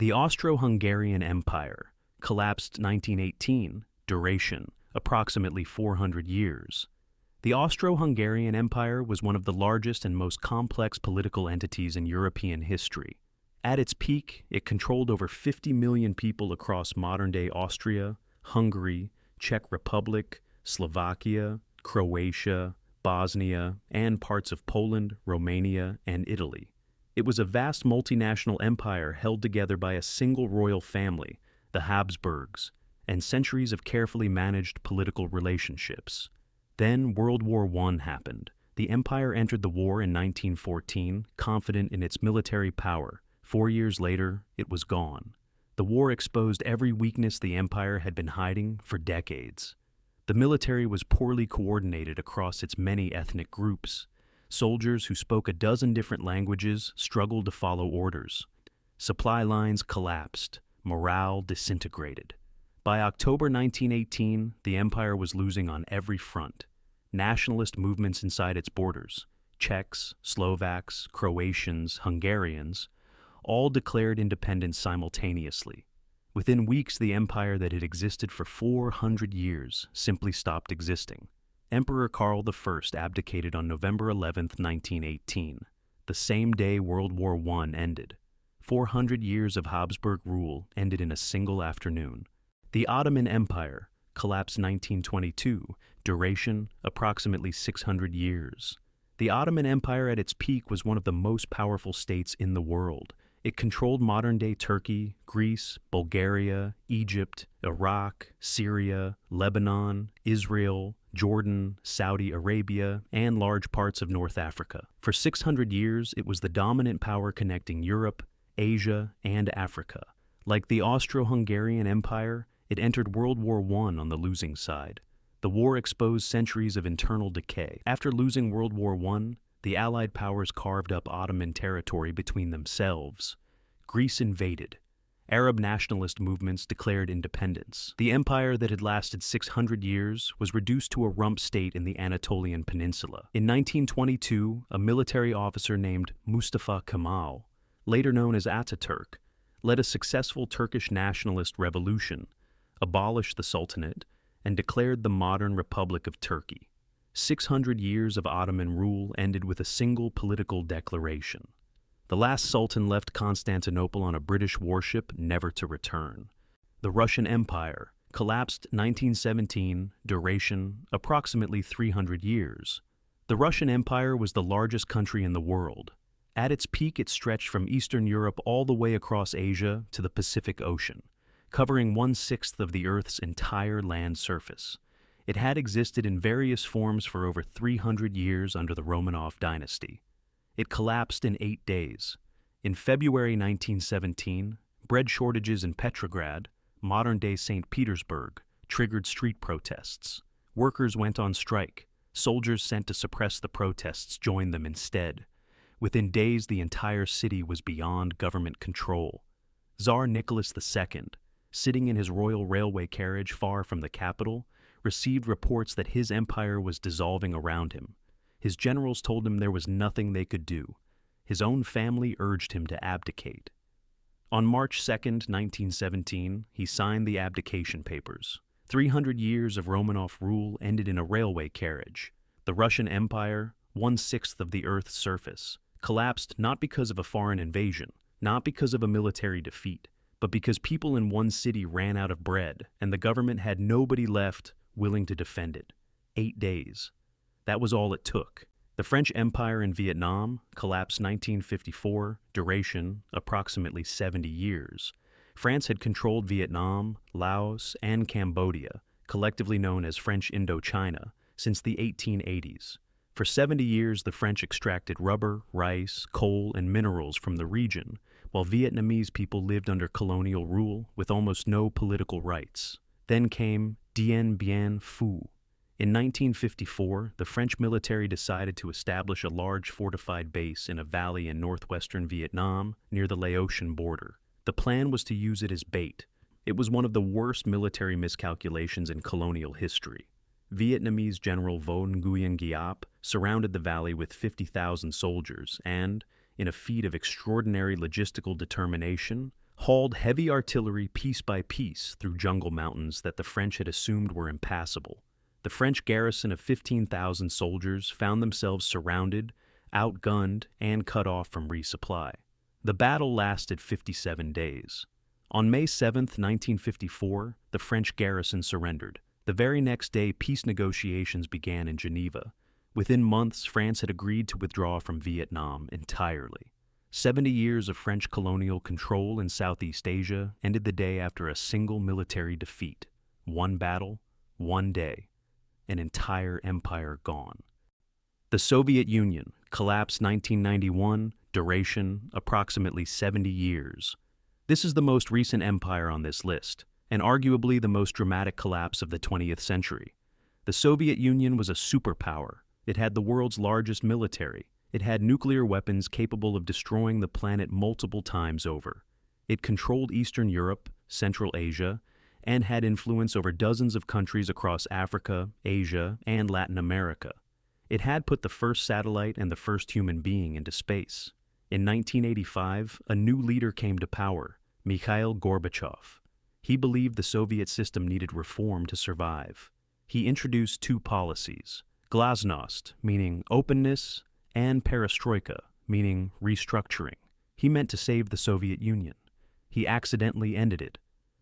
The Austro-Hungarian Empire collapsed 1918, duration approximately 400 years. The Austro-Hungarian Empire was one of the largest and most complex political entities in European history. At its peak, it controlled over 50 million people across modern-day Austria, Hungary, Czech Republic, Slovakia, Croatia, Bosnia, and parts of Poland, Romania, and Italy. It was a vast multinational empire held together by a single royal family, the Habsburgs, and centuries of carefully managed political relationships. Then World War I happened. The empire entered the war in 1914, confident in its military power. 4 years later, it was gone. The war exposed every weakness the empire had been hiding for decades. The military was poorly coordinated across its many ethnic groups. Soldiers who spoke a dozen different languages struggled to follow orders. Supply lines collapsed. Morale disintegrated. By October 1918, the empire was losing on every front. Nationalist movements inside its borders, Czechs, Slovaks, Croatians, Hungarians, all declared independence simultaneously. Within weeks, the empire that had existed for 400 years simply stopped existing. Emperor Karl I abdicated on November 11, 1918, the same day World War I ended. 400 years of Habsburg rule ended in a single afternoon. The Ottoman Empire collapsed 1922, duration approximately 600 years. The Ottoman Empire at its peak was one of the most powerful states in the world. It controlled modern-day Turkey, Greece, Bulgaria, Egypt, Iraq, Syria, Lebanon, Israel, Jordan, Saudi Arabia, and large parts of North Africa. For 600 years, it was the dominant power connecting Europe, Asia, and Africa. Like the Austro-Hungarian Empire, it entered World War I on the losing side. The war exposed centuries of internal decay. After losing World War I, the Allied powers carved up Ottoman territory between themselves. Greece invaded. Arab nationalist movements declared independence. The empire that had lasted 600 years was reduced to a rump state in the Anatolian Peninsula. In 1922, a military officer named Mustafa Kemal, later known as Ataturk, led a successful Turkish nationalist revolution, abolished the Sultanate, and declared the modern Republic of Turkey. 600 years of Ottoman rule ended with a single political declaration. The last sultan left Constantinople on a British warship, never to return. The Russian Empire collapsed 1917, duration approximately 300 years. The Russian Empire was the largest country in the world. At its peak, it stretched from Eastern Europe all the way across Asia to the Pacific Ocean, covering 1/6 of the Earth's entire land surface. It had existed in various forms for over 300 years under the Romanov dynasty. It collapsed in 8 days. In February 1917, bread shortages in Petrograd, modern-day St. Petersburg, triggered street protests. Workers went on strike. Soldiers sent to suppress the protests joined them instead. Within days, the entire city was beyond government control. Tsar Nicholas II, sitting in his royal railway carriage far from the capital, received reports that his empire was dissolving around him. His generals told him there was nothing they could do. His own family urged him to abdicate. On March 2, 1917, he signed the abdication papers. 300 years of Romanov rule ended in a railway carriage. The Russian Empire, 1/6 of the Earth's surface, collapsed not because of a foreign invasion, not because of a military defeat, but because people in one city ran out of bread and the government had nobody left willing to defend it. 8 days. That was all it took. The French Empire in Vietnam collapsed 1954, duration approximately 70 years. France had controlled Vietnam, Laos, and Cambodia, collectively known as French Indochina, since the 1880s. For 70 years, the French extracted rubber, rice, coal, and minerals from the region, while Vietnamese people lived under colonial rule with almost no political rights. Then came Dien Bien Phu. In 1954, the French military decided to establish a large fortified base in a valley in northwestern Vietnam near the Laotian border. The plan was to use it as bait. It was one of the worst military miscalculations in colonial history. Vietnamese General Vo Nguyen Giap surrounded the valley with 50,000 soldiers and, in a feat of extraordinary logistical determination, hauled heavy artillery piece by piece through jungle mountains that the French had assumed were impassable. The French garrison of 15,000 soldiers found themselves surrounded, outgunned, and cut off from resupply. The battle lasted 57 days. On May 7, 1954, the French garrison surrendered. The very next day, peace negotiations began in Geneva. Within months, France had agreed to withdraw from Vietnam entirely. 70 years of French colonial control in Southeast Asia ended the day after a single military defeat. One battle, one day, an entire empire gone. The Soviet Union collapsed 1991, duration approximately 70 years. This is the most recent empire on this list, and arguably the most dramatic collapse of the 20th century. The Soviet Union was a superpower. It had the world's largest military. It had nuclear weapons capable of destroying the planet multiple times over. It controlled Eastern Europe, Central Asia, and had influence over dozens of countries across Africa, Asia, and Latin America. It had put the first satellite and the first human being into space. In 1985, a new leader came to power, Mikhail Gorbachev. He believed the Soviet system needed reform to survive. He introduced two policies, glasnost, meaning openness, and perestroika, meaning restructuring. He meant to save the Soviet Union. He accidentally ended it.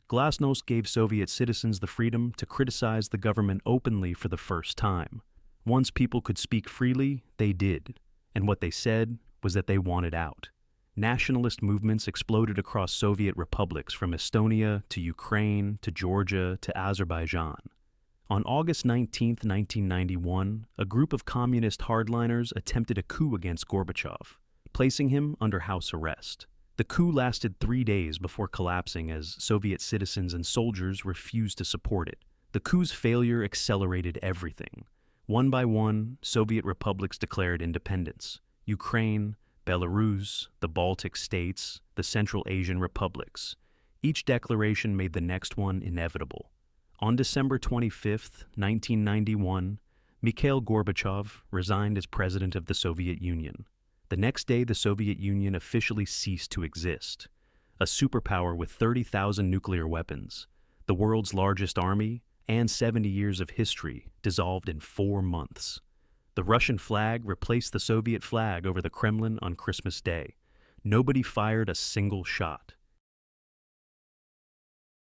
Glasnost gave Soviet citizens the freedom to criticize the government openly for the first time. Once people could speak freely, they did, and what they said was that they wanted out. Nationalist movements exploded across Soviet republics from Estonia to Ukraine to Georgia to Azerbaijan. On August 19, 1991, a group of communist hardliners attempted a coup against Gorbachev, placing him under house arrest. The coup lasted 3 days before collapsing as Soviet citizens and soldiers refused to support it. The coup's failure accelerated everything. One by one, Soviet republics declared independence. Ukraine, Belarus, the Baltic states, the Central Asian republics. Each declaration made the next one inevitable. On December 25, 1991, Mikhail Gorbachev resigned as president of the Soviet Union. The next day, the Soviet Union officially ceased to exist. A superpower with 30,000 nuclear weapons, the world's largest army, and 70 years of history dissolved in 4 months. The Russian flag replaced the Soviet flag over the Kremlin on Christmas Day. Nobody fired a single shot.